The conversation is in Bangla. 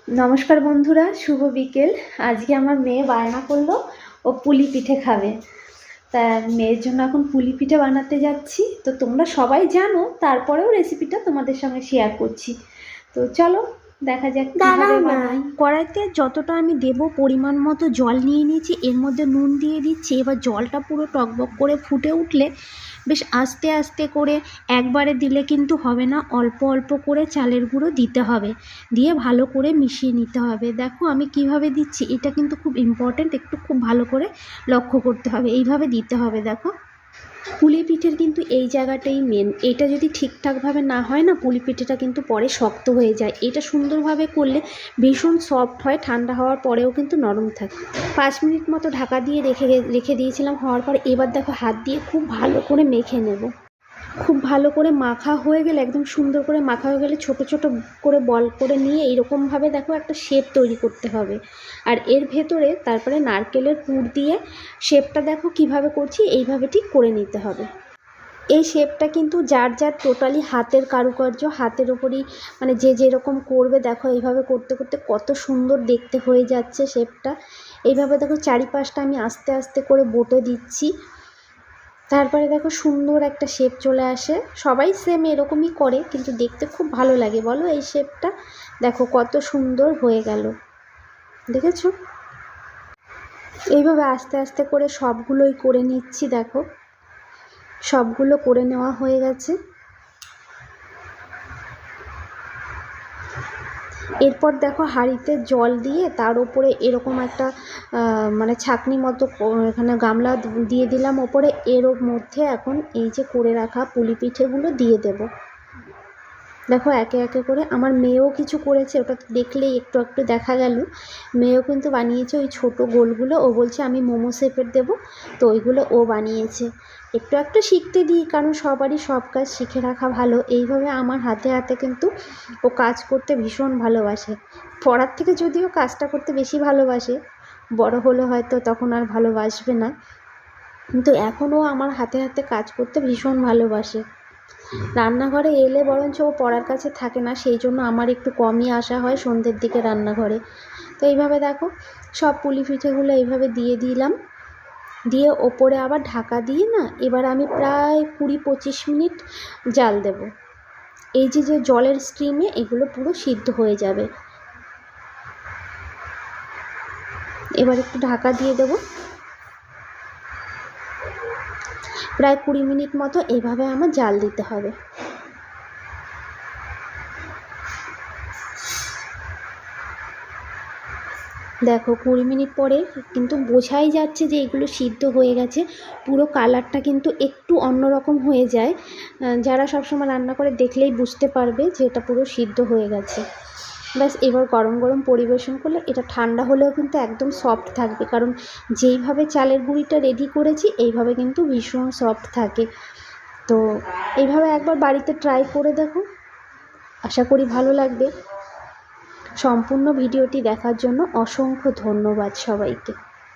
নমস্কার বন্ধুরা, শুভ বিকেল। আজকে আমার মেয়ে বায়না করলো ও পুলি পিঠে খাবে। তা মেয়ের জন্য এখন পুলি পিঠে বানাতে যাচ্ছি। তো তোমরা সবাই জানো, তারপরেও রেসিপিটা তোমাদের সঙ্গে শেয়ার করছি। তো চলো দেখা যাক কিভাবে বানাই। কড়াইতে যতটা আমি দেব পরিমাণ মতো জল নিয়ে নিয়েছি, এর মধ্যে নুন দিয়ে দিচ্ছি। এবার জলটা পুরো টকবক করে ফুটে উঠলে বেশ আস্তে আস্তে করে, একবারে দিলে কিন্তু হবে না, অল্প অল্প করে চালের গুঁড়ো দিতে হবে, দিয়ে ভালো করে মিশিয়ে নিতে হবে। দেখো আমি কিভাবে দিচ্ছি, এটা কিন্তু খুব ইম্পর্ট্যান্ট, একটু খুব ভালো করে লক্ষ্য করতে হবে। এইভাবে দিতে হবে। দেখো পুলি পিঠের কিন্তু এই জায়গাটাই মেন। এটা যদি ঠিকঠাকভাবে না হয় না, পুলি পিঠেটা কিন্তু পরে শক্ত হয়ে যায়। এটা সুন্দরভাবে করলে ভীষণ সফট হয়, ঠান্ডা হওয়ার পরেও কিন্তু নরম থাকে। 5 মিনিট মতো ঢাকা দিয়ে রেখে দিয়েছিলাম। হওয়ার পর এবার দেখো হাত দিয়ে খুব ভালো করে মেখে নেব। খুব ভালো করে মাখা হয়ে গেলে, একদম সুন্দর করে মাখা হয়ে গেলে ছোট ছোট করে বল করে নিয়ে এইরকমভাবে দেখো একটা শেপ তৈরি করতে হবে। আর এর ভেতরে তারপরে নারকেলের পুর দিয়ে শেপটা দেখো কিভাবে করছি, এইভাবে ঠিক করে নিতে হবে। এই শেপটা কিন্তু যার যার টোটালি হাতের কারুকার্য, হাতের ওপরই, মানে যে যেরকম করবে। দেখো এইভাবে করতে করতে কত সুন্দর দেখতে হয়ে যাচ্ছে শেপটা। এইভাবে দেখো চারিপাশটা আমি আস্তে আস্তে করে বটে দিচ্ছি। তারপরে দেখো সুন্দর একটা শেপ চলে আসে। সবাই সেম এরকমই করে, কিন্তু দেখতে খুব ভালো লাগে বলো এই শেপটা। দেখো কত সুন্দর হয়ে গেল, দেখেছো? এইভাবে আস্তে আস্তে করে সবগুলোই করে নিচ্ছি। দেখো সবগুলো করে নেওয়া হয়ে গেছে। এরপর দেখো হাঁড়িতে জল দিয়ে তার উপরে এরকম একটা মানে ছাঁকনি মতো এখানে গামলা দিয়ে দিলাম ওপরে। এর মধ্যে এখন এই যে করে রাখা পুলি পিঠেগুলো দিয়ে দেব। দেখো একে একে করে আমার মেয়েও কিছু করেছে, ওটা দেখলেই একটু একটু দেখা গেল। মেয়েও কিন্তু বানিয়েছে ওই ছোট গোলগুলো। ও বলছে আমি মোমো শেপের দেবো, তো ওইগুলো ও বানিয়েছে। একটু একটু শিখতে দিই, কারণ সবারই সব কাজ শিখে রাখা ভালো। এইভাবে আমার হাতে হাতে কিন্তু ও কাজ করতে ভীষণ ভালোবাসে। পড়ার থেকে যদিও কাজটা করতে বেশি ভালোবাসে, বড় হলে হয়তো তখন আর ভালোবাসবে না, কিন্তু এখনও আমার হাতে হাতে কাজ করতে ভীষণ ভালোবাসে। রান্নাঘরে এলে বরঞ্চ ও পড়ার কাছে থাকে না, সেই জন্য আমার একটু কমই আসা হয় সন্ধ্যের দিকে রান্নাঘরে। তো এইভাবে দেখো সব পুলি পিঠেগুলো এইভাবে দিয়ে দিলাম, দিয়ে ওপরে আবার ঢাকা দিয়ে না, এবার আমি প্রায় 20-25 মিনিট জাল দেব। এই যে যে জলের স্টিমে এগুলো পুরো সিদ্ধ হয়ে যাবে। এবার একটু ঢাকা দিয়ে দেব। প্রায় 20 মিনিট মতো এইভাবে আমার জাল দিতে হবে। দেখো 20 মিনিট পরে কিন্তু বোঝাই যাচ্ছে যে এগুলো সিদ্ধ হয়ে গেছে। পুরো কালারটা কিন্তু একটু অন্যরকম হয়ে যায়। যারা সবসময় রান্না করে দেখলেই বুঝতে পারবে যে এটা পুরো সিদ্ধ হয়ে গেছে। ব্যাস এবার গরম গরম পরিবেশন করলে, এটা ঠান্ডা হলেও কিন্তু একদম সফট থাকবে, কারণ যেইভাবে চালের গুঁড়িটা রেডি করেছি এইভাবে কিন্তু ভীষণ সফট থাকে। তো এইভাবে একবার বাড়িতে ট্রাই করে দেখো, আশা করি ভালো লাগবে। সম্পূর্ণ ভিডিওটি দেখার জন্য অসংখ্য ধন্যবাদ সবাইকে।